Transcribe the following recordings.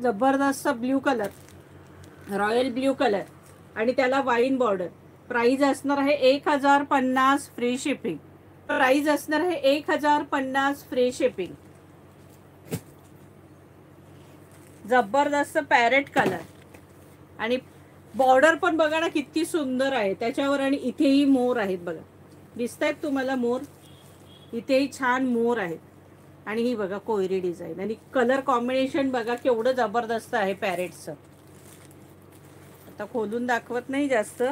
जबरदस्त blue colour, royal blue colour आणि त्याला वाईन बॉर्डर. प्राइस असणार आहे 1050 फ्री शिपिंग. प्राइस असणार आहे 1050 फ्री शिपिंग. जबरदस्त पॅरेट कलर आणि बॉर्डर पण बघा ना किती सुंदर आहे त्याच्यावर. आणि इथेही मोर आहेत बघा, दिसत आहेत तुम्हाला मोर? इथेही छान मोर आहेत. आणि ही बघा कोयरी डिझाईन आणि कलर कॉम्बिनेशन बघा केवढं जबरदस्त आहे पॅरेटचं. आता खोलून दाखवत नाही जास्त,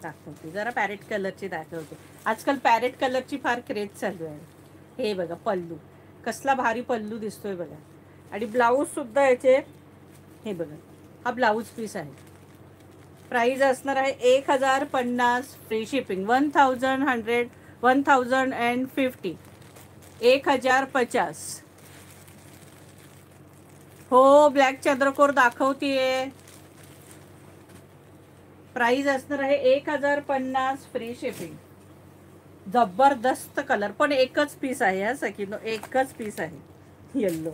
दाखवते जरा पॅरेट कलरची दाखवते. आजकाल पॅरेट कलरची फार क्रेज चालू आहे. हे बघा पल्लू, कसला भारी पल्लू दिसतोय बघा. आणि ब्लाऊज सुद्धा याचे, हे बघा हा ब्लाऊज पीस आहे. प्राइस असणार आहे 1050 फ्री शिपिंग. 1050 1050. हो ब्लॅक चंद्रकोर दाखवतीये. प्राइस असणार आहे 1050 फ्री शिपिंग. जबरदस्त कलर, पण एकच पीस आहे हा सखीनो, एकच पीस आहे येल्लो.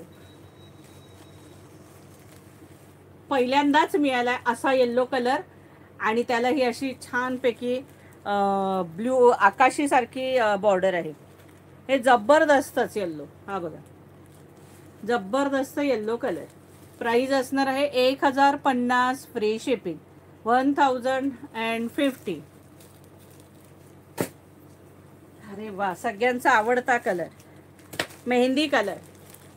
पहिल्यांदाच मिळाला असा येल्लो कलर आणि त्याला ही अशी छानपैकी ब्ल्यू आकाशी सारखी बॉर्डर आहे. हे जबरदस्तच येल्लो, हा बघा जबरदस्त येल्लो कलर. प्राइस असणार आहे 1050 फ्री शिपिंग. 1050. अरे वा, सगळ्यांचा आवडता colour mehndi colour.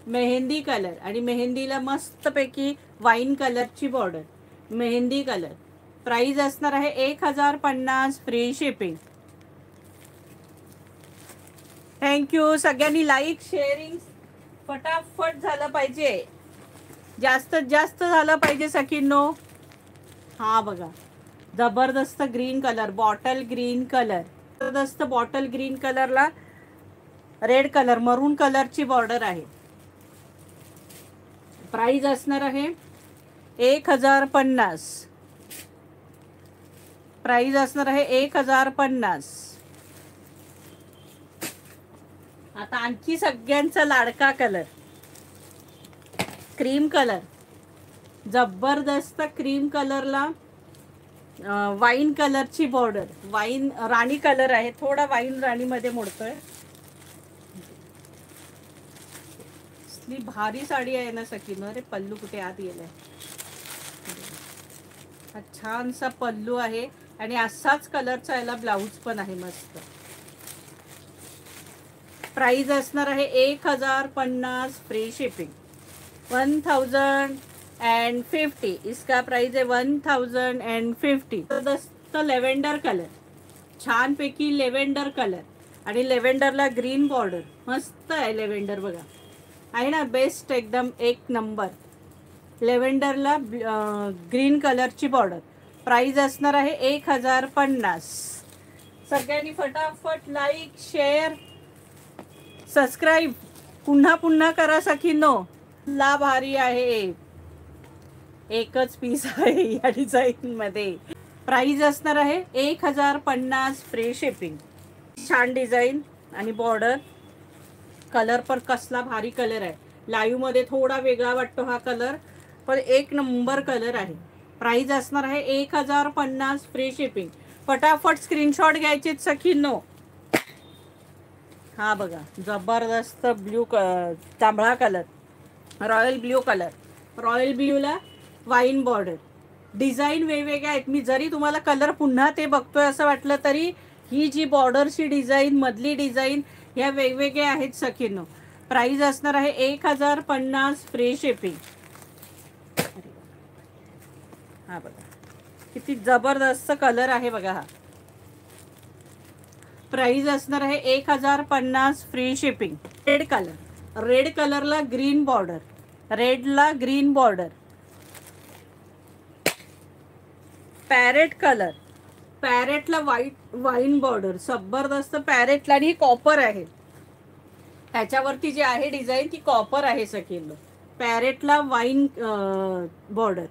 Mehndi colour आणि मेहंदीला मस्तपैकी वाईन कलरची बॉर्डर, मेहंदी कलर. प्राइस असणार आहे 1050 फ्री शिपिंग. थँक्यू. सगळ्यांनी लाईक शेअरिंग फटाफट झालं पाहिजे, जास्तीत जास्त झालं पाहिजे सखींनो. हा बघा जबरदस्त green colour, bottle green colour, जबरदस्त बॉटल ग्रीन कलरला रेड कलर, मरून कलरची बॉर्डर आहे. प्राइस असणार आहे 1050. प्राइस असणार आहे 1050. आता आणखी सगळ्यांचा लाडका कलर क्रीम कलर. जबरदस्त क्रीम कलरला वाईन कलरची बॉर्डर, वाईन राणी कलर आहे, थोडा वाईन राणीमध्ये मोडतोय. भारी साडी आहे ना सखीनो. अरे पल्लू कुठे आत गेलाय. हा छानसा पल्लू आहे आणि असाच कलरचा याला ब्लाऊज पण आहे मस्त. प्राइस असणार आहे 1050 फ्री शिपिंग. 1050. इसका प्राइस है 1050. तर लेव्हेंडर कलर, छानपैकी लेव्हेंडर कलर आणि लेव्हेंडरला ग्रीन बॉर्डर. मस्त आहे लेव्हेंडर बघा, आहे ना बेस्ट एकदम एक नंबर. लेव्हेंडरला ग्रीन कलरची बॉर्डर. प्राइस असणार आहे 1050. सगळ्यांनी फटाफट लाईक शेअर सबस्क्राईब पुन्हा पुन्हा करा सखींनो. ला भारी आहे, एकच पीस आहे या डिझाईन मध्ये. प्राइस असणार आहे 1050 फ्री शिपिंग. छान डिझाईन आणि बॉर्डर. कलर पण कसला भारी कलर आहे. लाईव्ह मध्ये थोडा वेगळा वाटतो हा कलर, पण एक नंबर कलर आहे. प्राइस असणार आहे 1050 फ्री शिपिंग. फटाफट स्क्रीनशॉट घ्यायचे सखींनो. हा बघा जबरदस्त ब्ल्यू जांभळा colour, royal blue colour. Royal ब्ल्यूला वाईन बॉर्डर. डिझाईन वेगवेगळ्या आहेत. मी जरी तुम्हाला कलर पुन्हा ते बघतोय असं वाटलं तरी ही जी बॉर्डरची डिझाईन, मधली डिझाईन ह्या वेगवेगळ्या आहेत सखींनो. प्राइस असणार आहे 1050 फ्री शिपिंग. हा बघा किती जबरदस्त कलर आहे बघा हा. प्राइस असणार आहे 1050 free shipping. Red colour, red कलरला ग्रीन बॉर्डर, रेडला ग्रीन बॉर्डर. पॅरेट कलर, पॅरेटला वाईन बॉर्डर. जबरदस्त पॅरेटला आणि कॉपर आहे. त्याच्यावरती जी आहे डिझाईन ती कॉपर आहे सखींनो. पॅरेटला वाईन बॉर्डर.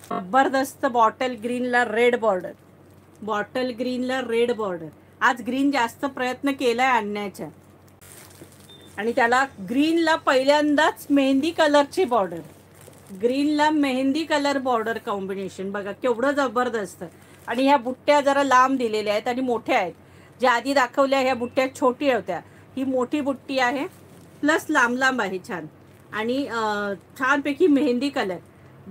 जबरदस्त बॉटल ग्रीनला रेड बॉर्डर, बॉटल ग्रीनला रेड बॉर्डर. आज ग्रीन जास्त प्रयत्न केलाय आणण्याचा. आणि त्याला ग्रीनला पहिल्यांदाच मेहंदी कलरची बॉर्डर, ग्रीनला मेहंदी कलर बॉर्डर कॉम्बिनेशन बघा केवढं जबरदस्त. आणि ह्या बुट्ट्या जरा लांब दिलेल्या आहेत आणि मोठ्या आहेत. ज्या आधी दाखवल्या ह्या बुट्ट्या छोटी होत्या, ही मोठी बुट्टी आहे प्लस लांब लांब आहे छान. आणि छानपैकी मेहंदी कलर,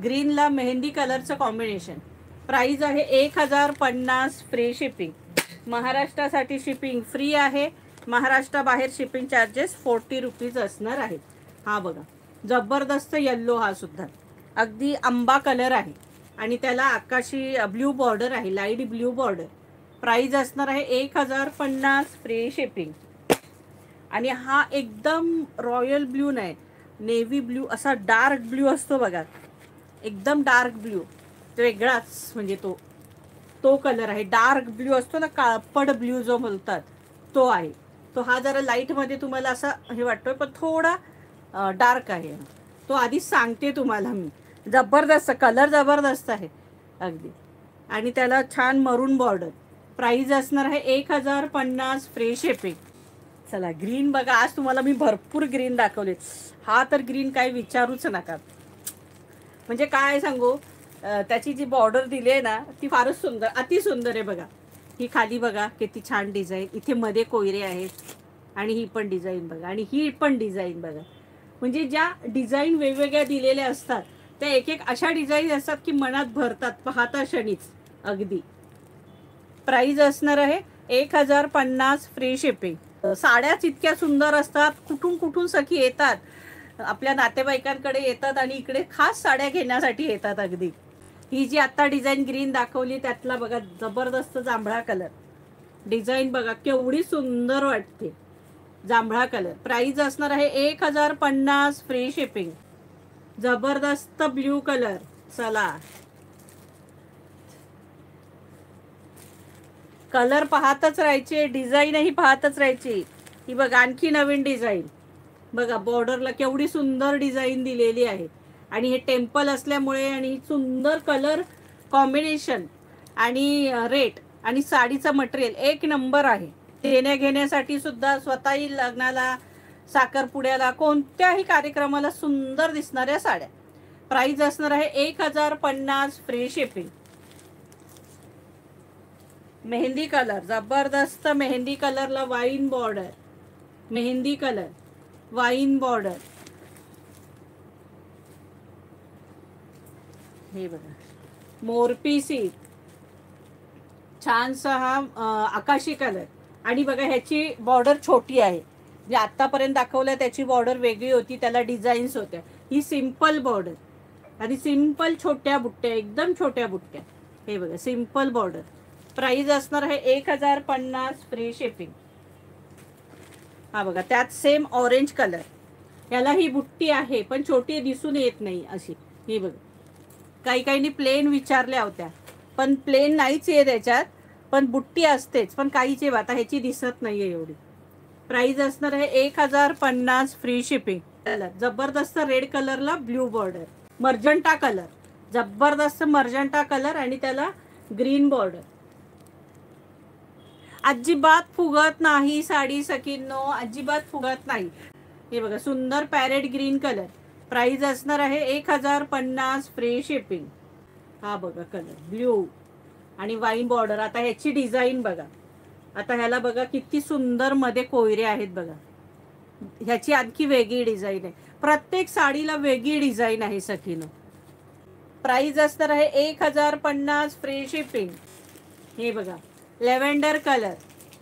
ग्रीनला मेहंदी कलरचं कॉम्बिनेशन. प्राइस आहे 1050 फ्री शिपिंग. महाराष्ट्रासाठी शिपिंग फ्री आहे. महाराष्ट्राबाहेर शिपिंग चार्जेस 40 रुपीज असणार आहेत. हा बघा जबरदस्त येल्लो, हा सुद्धा अगदी आंबा कलर आहे आणि त्याला आकाशी ब्ल्यू बॉर्डर आहे, लाईट ब्ल्यू बॉर्डर. प्राइस असणार आहे 1050 फ्री शिपिंग. आणि हा एकदम रॉयल ब्ल्यू नाही, नेव्ही ब्ल्यू असा डार्क ब्ल्यू असतो बघा, एकदम डार्क ब्ल्यू, तो वेगळाच म्हणजे तो कलर आहे. डार्क ब्ल्यू असतो ना, काळपट ब्ल्यू जो बोलतात तो आहे तो. हा जरा लाईटमध्ये तुम्हाला असा हे वाटतोय पण थोडा डार्क आहे तो. आधीच सांगते तुम्हाला मी, जबरदस्त कलर, जबरदस्त आहे अगदी. आणि त्याला छान मरून बॉर्डर. प्राइस असणार आहे 1050 फ्री शिपिंग. चला ग्रीन बघा, आज तुम्हाला मी भरपूर ग्रीन दाखवले. हा तर ग्रीन काय विचारूच नका, म्हणजे काय सांगू, त्याची जी बॉर्डर दिली आहे ना ती फारच सुंदर, अति सुंदर आहे बघा. ही खाली बघा किती छान डिझाईन, इथे मध्ये कोयरे आहेत आणि ही पण डिझाईन बघा, आणि ही पण डिझाईन बघा. म्हणजे ज्या डिझाईन वेगवेगळ्या दिलेल्या असतात त्या एक एक अशा डिझाईन असतात की मनात भरतात पाहता क्षणीच अगदी. प्राइस असणार आहे 1050 फ्री शिपिंग. साड्याच इतक्या सुंदर असतात, कुठून कुठून सखी येतात आपल्या नातेवाईकांकडे येतात आणि इकडे खास साड्या घेण्यासाठी येतात अगदी. ही जी आता डिझाईन ग्रीन दाखवली त्यातला बघा जबरदस्त जांभळा कलर, डिझाईन बघा केवढी सुंदर वाटते, जांभळा कलर. प्राइस असणार आहे 1050 फ्री शिपिंग. जबरदस्त ब्ल्यू कलर. चला कलर पाहतच राहायचे, डिझाईनही पाहतच राहायची. ही बघा आणखी नवीन डिझाईन बघा, बॉर्डरला केवढी सुंदर डिझाईन दिलेली आहे. आणि हे टेम्पल असल्यामुळे आणि सुंदर कलर कॉम्बिनेशन आणि रेट आणि साडीचं मटेरियल एक नंबर आहे. देण्या घेण्यासाठी सुद्धा, स्वतःही लग्नाला, साखरपुड्याला, कोणत्याही कार्यक्रमाला सुंदर दिसणाऱ्या साड्या. प्राइस असणार आहे 1050 फ्री शिपिंग. मेहंदी कलर, जबरदस्त मेहंदी कलरला wine border, mehndi colour wine border. हे बघा मोरपी सी, छानसा हा आकाशी कलर. आणि बघा ह्याची बॉर्डर छोटी आहे, जे आतापर्यंत दाखवलं त्याची बॉर्डर वेगळी होती, त्याला डिझाईन्स होत्या. ही सिंपल बॉर्डर आणि सिंपल छोट्या बुट्ट्या, एकदम छोट्या बुट्ट्या. हे बघा सिंपल बॉर्डर. प्राइस असणार आहे 1050 फ्री शिपिंग. हा बघा त्यात सेम ऑरेंज कलर, याला ही बुट्टी आहे पण छोटी दिसून येत नाही अशी. ही बघा काही काहींनी प्लेन विचारल्या होत्या पण प्लेन नाहीच आहे त्याच्यात, पण बुट्टी असतेच, पण काहीचे आता ह्याची दिसत नाहीये एवढी. प्राइस असणार आहे 1050 फ्री शिपिंग. जबरदस्त रेड कलरला ब्ल्यू बॉर्डर, मर्जंटा कलर, जबरदस्त मर्जंटा कलर आणि त्याला ग्रीन बॉर्डर. अजिबात फुगत नाही साडी सखींनो, अजिबात फुगत नाही. हे बघा सुंदर पॅरेट ग्रीन कलर. प्राइस असणार आहे 1050 फ्री शिपिंग. हा बघा कलर ब्ल्यू आणि वाईन बॉर्डर. आता ह्याची डिझाईन बघा, आता ह्याला बघा किती सुंदर मध्ये कोयरे आहेत बघा. ह्याची आणखी वेगळी डिझाईन आहे, प्रत्येक साडीला वेगळी डिझाईन आहे सखीनो. प्राइस असणार आहे 1050 फ्री शिपिंग. हे बघा लेव्हेंडर कलर,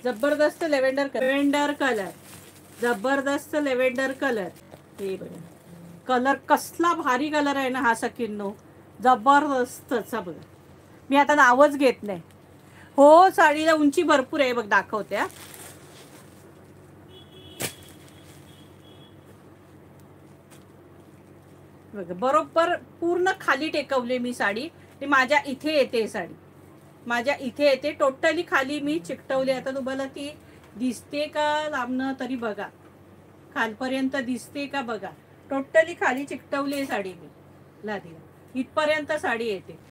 जबरदस्त लेव्हेंडर कलर, जबरदस्त लेव्हेंडर कलर. हे बघा कलर कसला भारी कलर आहे ना हा सखींनो, जबरदस्तचा बघा. मी आता नावच घेत नाही. हो साडीला उंची भरपूर आहे बघ, दाखवते. बघा बरोबर पूर्ण खाली टेकवले मी साडी, ती माझ्या इथे येते साडी, माझ्या इथे येते टोटली खाली मी चिकटवली. आता तुम्हाला ती दिसते का लांबनं तरी बघा, खालपर्यंत दिसते का बघा, टोटली खाली चिकटवली साडी मी लादीला, इथपर्यंत साडी येते.